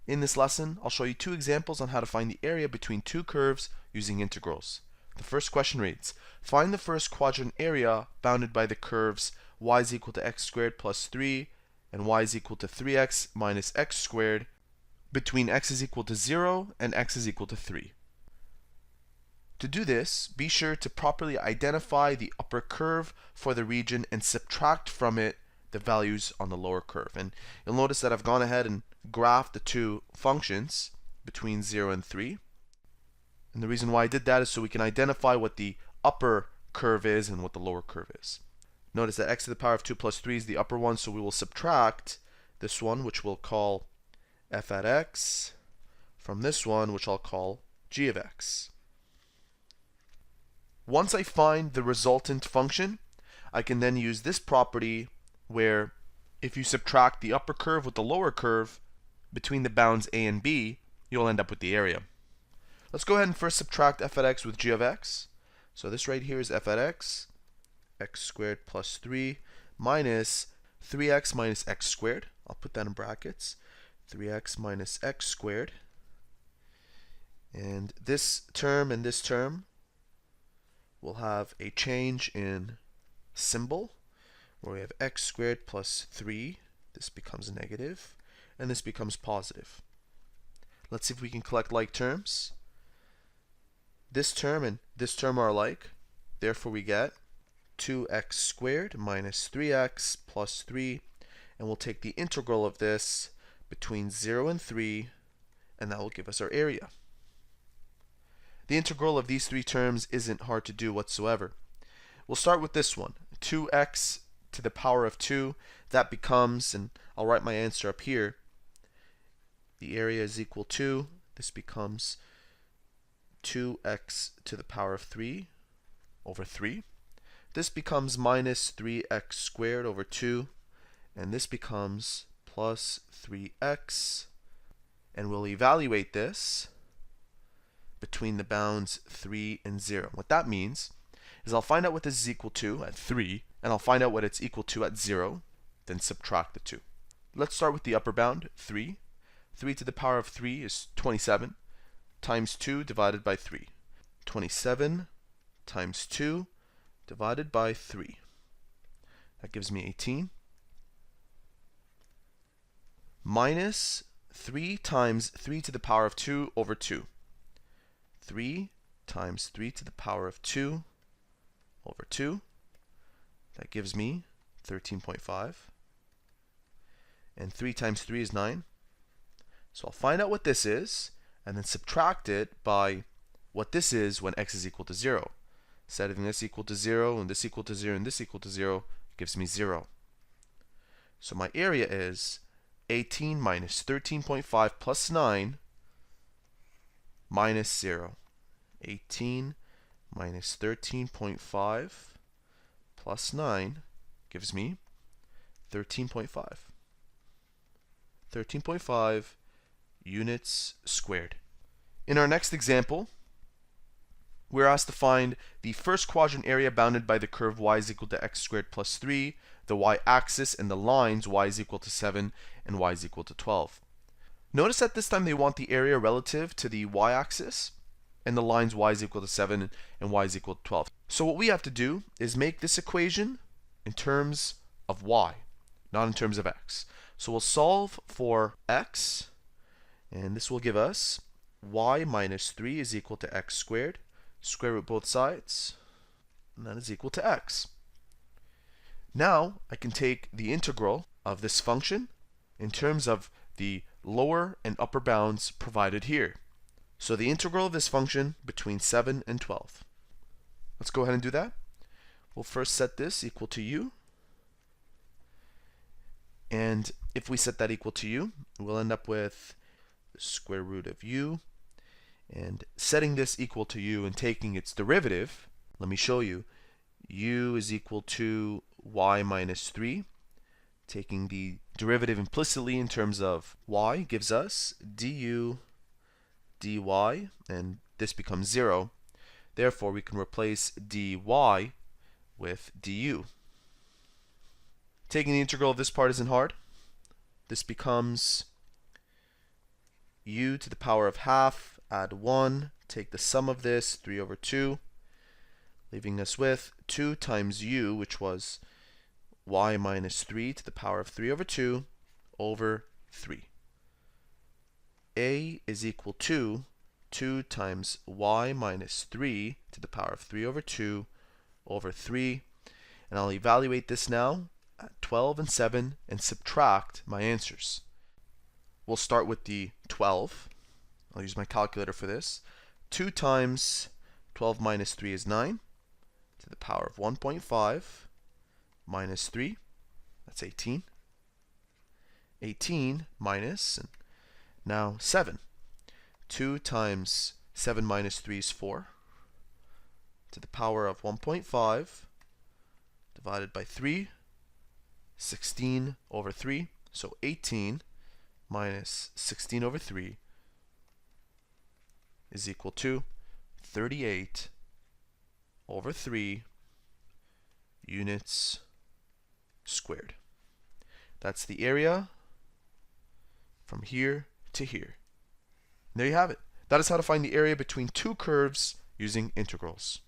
In this lesson, I'll show you two examples on how to find the area between two curves using integrals. The first question reads, find the first quadrant area bounded by the curves y is equal to x squared plus 3 and y is equal to 3x minus x squared between x is equal to 0 and x is equal to 3. To do this, be sure to properly identify the upper curve for the region and subtract from it the values on the lower curve. And you'll notice that I've gone ahead and graphed the two functions between 0 and 3. And the reason why I did that is so we can identify what the upper curve is and what the lower curve is. Notice that x to the power of 2 plus 3 is the upper one, so we will subtract this one, which we'll call f at x, from this one, which I'll call g of x. Once I find the resultant function, I can then use this property where if you subtract the upper curve with the lower curve between the bounds a and b, you'll end up with the area. Let's go ahead and first subtract f at x with g of x. So this right here is f at x, x squared plus 3 minus 3x minus x squared. I'll put that in brackets. 3x minus x squared. And this term will have a change in symbol where we have x squared plus 3. This becomes negative, and this becomes positive. Let's see if we can collect like terms. This term and this term are alike. Therefore, we get 2x squared minus 3x plus 3. And we'll take the integral of this between 0 and 3, and that will give us our area. The integral of these three terms isn't hard to do whatsoever. We'll start with this one, 2x to the power of 2. That becomes, and I'll write my answer up here, the area is equal to, this becomes 2x to the power of 3 over 3. This becomes minus 3x squared over 2, and this becomes plus 3x, and we'll evaluate this between the bounds 3 and 0. What that means is I'll find out what this is equal to at 3, and I'll find out what it's equal to at 0, then subtract the two. Let's start with the upper bound, 3. 3 to the power of 3 is 27 times 2 divided by 3. 27 times 2 divided by 3. That gives me 18. Minus 3 times 3 to the power of 2 over 2. 3 times 3 to the power of 2 over 2. That gives me 13.5. And 3 times 3 is 9. So I'll find out what this is, and then subtract it by what this is when x is equal to 0. Setting this equal to 0, and this equal to 0, and this equal to 0 gives me 0. So my area is 18 minus 13.5 plus 9 minus 0. 18 minus 13.5 plus 9 gives me 13.5. 13.5 units squared. In our next example, we're asked to find the first quadrant area bounded by the curve y is equal to x squared plus 3, the y-axis, and the lines y is equal to 7 and y is equal to 12. Notice that this time they want the area relative to the y-axis and the lines y is equal to 7 and y is equal to 12. So what we have to do is make this equation in terms of y, not in terms of x. So we'll solve for x, and this will give us y minus 3 is equal to x squared. Square root both sides, and that is equal to x. Now I can take the integral of this function in terms of the lower and upper bounds provided here. So the integral of this function between 7 and 12. Let's go ahead and do that. We'll first set this equal to u. And if we set that equal to u, we'll end up with the square root of u. And setting this equal to u and taking its derivative, let me show you. U is equal to y minus 3. Taking the derivative implicitly in terms of y gives us du dy, and this becomes 0. Therefore, we can replace dy with du. Taking the integral of this part isn't hard. This becomes u to the power of half, add 1, take the sum of this, 3 over 2, leaving us with 2 times u, which was y minus 3 to the power of 3 over 2 over 3. A is equal to 2 times y minus 3 to the power of 3 over 2 over 3. And I'll evaluate this now at 12 and 7 and subtract my answers. We'll start with the 12. I'll use my calculator for this. 2 times 12 minus 3 is 9 to the power of 1.5 minus 3. That's 18. 18 minus, and now 7. 2 times 7 minus 3 is 4 to the power of 1.5 divided by 3, 16 over 3. So 18 minus 16 over 3 is equal to 38 over 3 units squared. That's the area from here to here. And there you have it. That is how to find the area between two curves using integrals.